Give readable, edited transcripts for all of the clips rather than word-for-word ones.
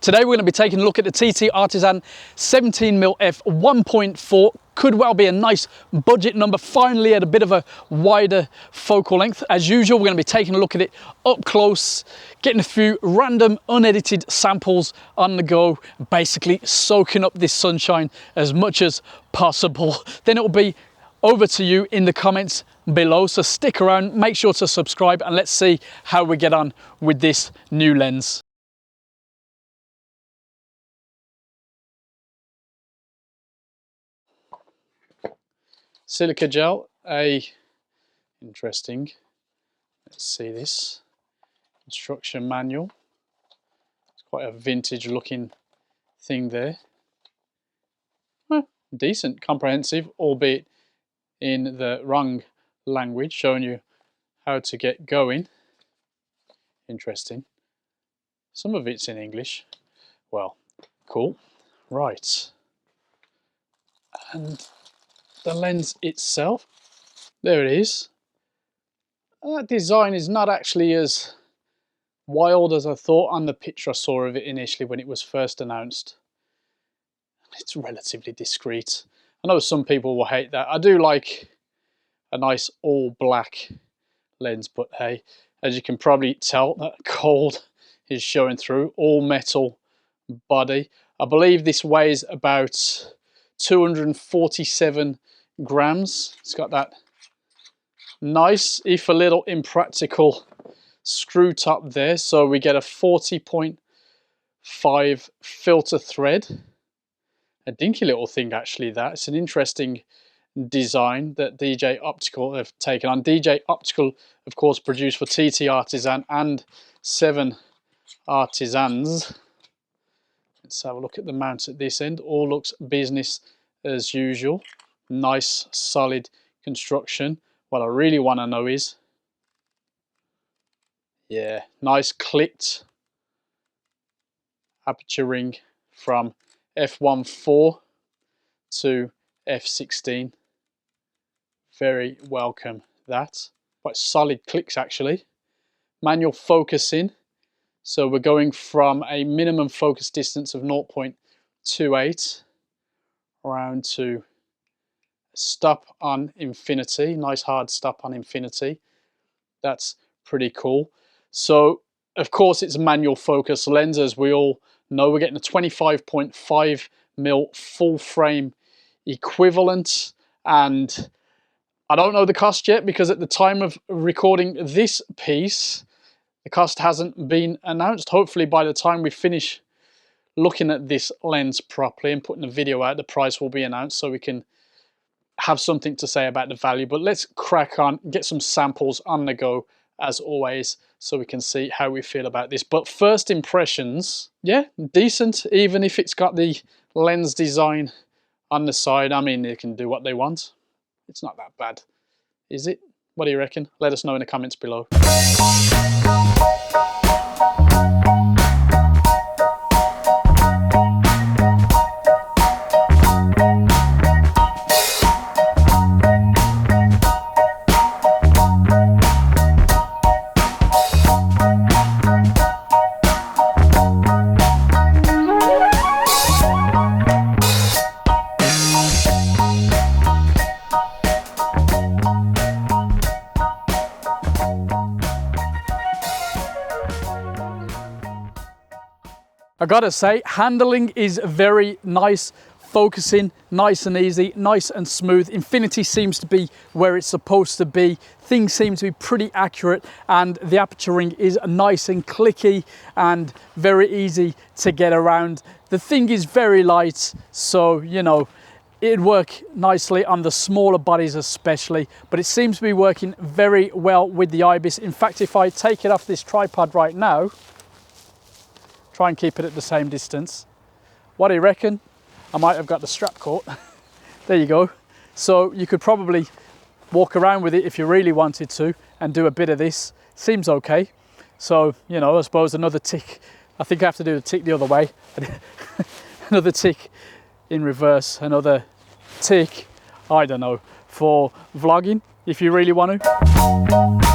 Today we're going to be taking a look at the TTArtisan 17mm f 1.4. Could well be a nice budget number, finally at a bit of a wider focal length. As usual, we're going to be taking a look at it up close, getting a few random unedited samples on the go, basically soaking up this sunshine as much as possible. Then it will be over to you in the comments below, so stick around, make sure to subscribe, and let's see how we get on with this new lens. Silica gel, interesting, let's see this, instruction manual. It's quite a vintage looking thing there. Well, decent, comprehensive, albeit in the wrong language, showing you how to get going. Interesting. Some of it's in English. Well, cool. Right. And the lens itself, there it is. That design is not actually as wild as I thought on the picture I saw of it initially when it was first announced. It's relatively discreet. I know some people will hate that. I do like a nice all black lens, but hey, as you can probably tell, that gold is showing through. All metal body. I believe this weighs about 247 grams. It's got that nice, if a little impractical, screw top there, so we get a 40.5 filter thread. A dinky little thing actually. That it's an interesting design that DJ Optical have taken on. DJ Optical, of course, produced for TTArtisan and 7Artisans. Let's have a look at the mount at this end. All looks business as usual. Nice solid construction. What I really want to know is, yeah, nice clicked aperture ring from f1.4 to f16. Very welcome that. Quite solid clicks actually. Manual focusing. So we're going from a minimum focus distance of 0.28 around to stop on infinity. Nice hard stop on infinity. That's pretty cool. So of course it's manual focus lens, as we all know. We're getting a 25.5mm full frame equivalent, and I don't know the cost yet because at the time of recording this piece the cost hasn't been announced. Hopefully by the time we finish looking at this lens properly and putting the video out, the price will be announced so we can have something to say about the value. But let's crack on, get some samples on the go as always, so we can see how we feel about this. But first impressions, yeah, decent, even if it's got the lens design on the side. I mean, they can do what they want. It's not that bad, is it? What do you reckon? Let us know in the comments below. I gotta say, handling is very nice, focusing nice and easy, nice and smooth. Infinity seems to be where it's supposed to be. Things seem to be pretty accurate, and the aperture ring is nice and clicky and very easy to get around. The thing is very light, so you know, it'd work nicely on the smaller bodies especially, but it seems to be working very well with the IBIS. In fact, if I take it off this tripod right now, try and keep it at the same distance. What do you reckon? I might have got the strap caught. There you go. So you could probably walk around with it if you really wanted to and do a bit of this. Seems okay. So, you know, I suppose another tick. I think I have to do the tick the other way. Another tick in reverse, another tick, I don't know, for vlogging if you really want to.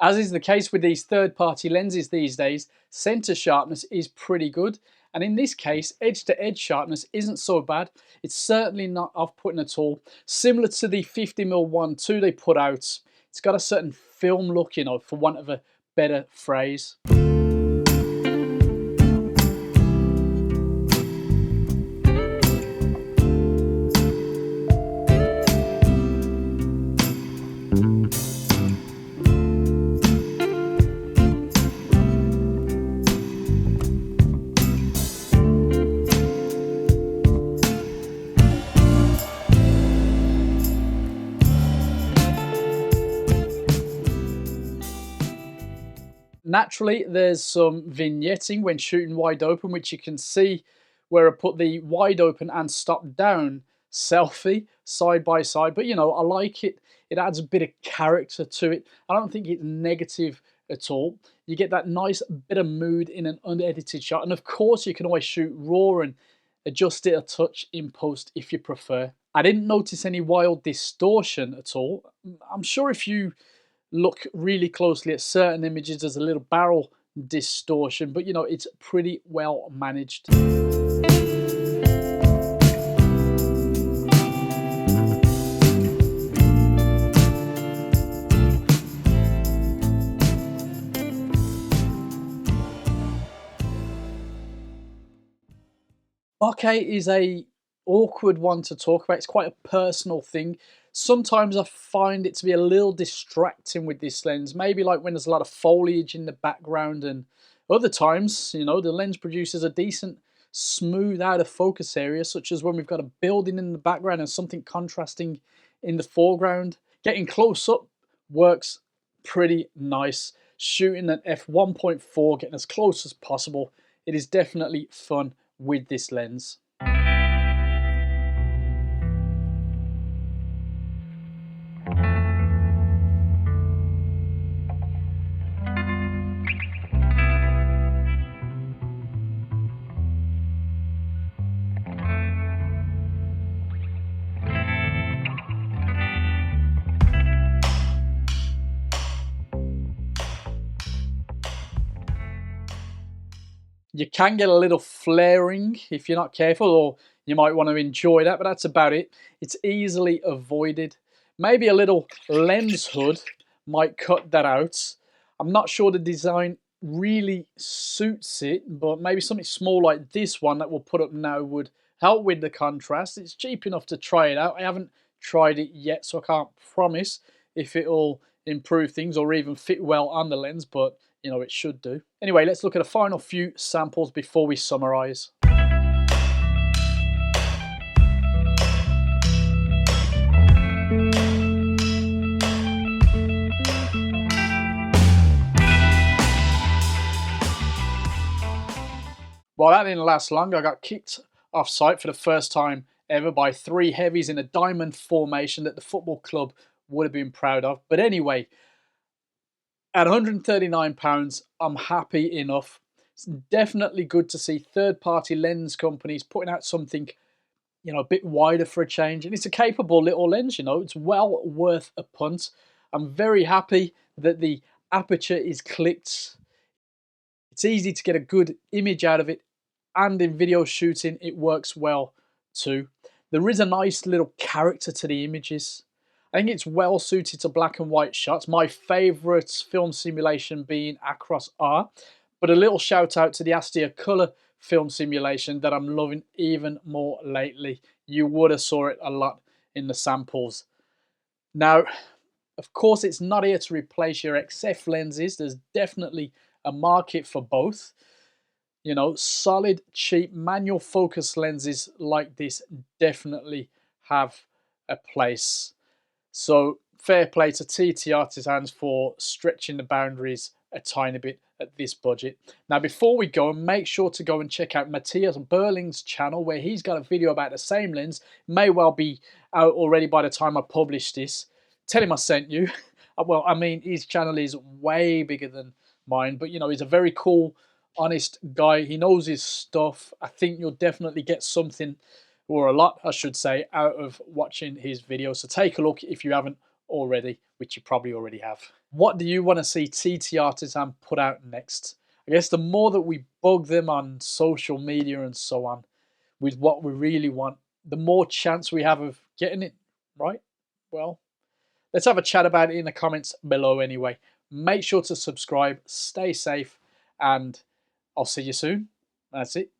As is the case with these third-party lenses these days, center sharpness is pretty good. And in this case, edge-to-edge sharpness isn't so bad. It's certainly not off-putting at all. Similar to the 50mm 1.2 they put out, it's got a certain film look, you know, for want of a better phrase. Naturally, there's some vignetting when shooting wide open, which you can see where I put the wide open and stop down selfie side by side. But you know, I like it. It adds a bit of character to it. I don't think it's negative at all. You get that nice bit of mood in an unedited shot. And of course, you can always shoot raw and adjust it a touch in post if you prefer. I didn't notice any wild distortion at all. I'm sure if you look really closely at certain images, there's a little barrel distortion, but you know, it's pretty well managed. Bokeh is a awkward one to talk about. It's quite a personal thing. Sometimes I find it to be a little distracting with this lens, maybe like when there's a lot of foliage in the background, and other times, you know, the lens produces a decent smooth out of focus area, such as when we've got a building in the background and something contrasting in the foreground. Getting close up works pretty nice. Shooting at f1.4, getting as close as possible, it is definitely fun with this lens. You can get a little flaring if you're not careful, or you might want to enjoy that, but that's about it. It's easily avoided. Maybe a little lens hood might cut that out. I'm not sure the design really suits it, but maybe something small like this one that we'll put up now would help with the contrast. It's cheap enough to try it out. I haven't tried it yet, so I can't promise if it'll improve things or even fit well on the lens, but you know, it should do. Anyway, let's look at a final few samples before we summarize. Well, that didn't last long. I got kicked off site for the first time ever by 3 heavies in a diamond formation that the football club would have been proud of. But anyway, at £139, I'm happy enough. It's definitely good to see third-party lens companies putting out something, you know, a bit wider for a change. And it's a capable little lens, you know. It's well worth a punt. I'm very happy that the aperture is clicked. It's easy to get a good image out of it, and in video shooting, it works well too. There is a nice little character to the images. I think it's well suited to black and white shots. My favourite film simulation being Acros R, but a little shout out to the Aston colour film simulation that I'm loving even more lately. You would have saw it a lot in the samples. Now, of course, it's not here to replace your XF lenses. There's definitely a market for both. You know, solid, cheap manual focus lenses like this definitely have a place. So fair play to TTArtisans for stretching the boundaries a tiny bit at this budget. Now, before we go, make sure to go and check out Matthias Berling's channel, where he's got a video about the same lens. May well be out already by the time I publish this. Tell him I sent you. Well, I mean, his channel is way bigger than mine, but you know, he's a very cool, honest guy. He knows his stuff. I think you'll definitely get something, or a lot I should say, out of watching his video. So take a look if you haven't already, which you probably already have. What do you want to see TTArtisan put out next? I guess the more that we bug them on social media and so on with what we really want, the more chance we have of getting it right. Well, let's have a chat about it in the comments below anyway. Make sure to subscribe, stay safe, and I'll see you soon. That's it.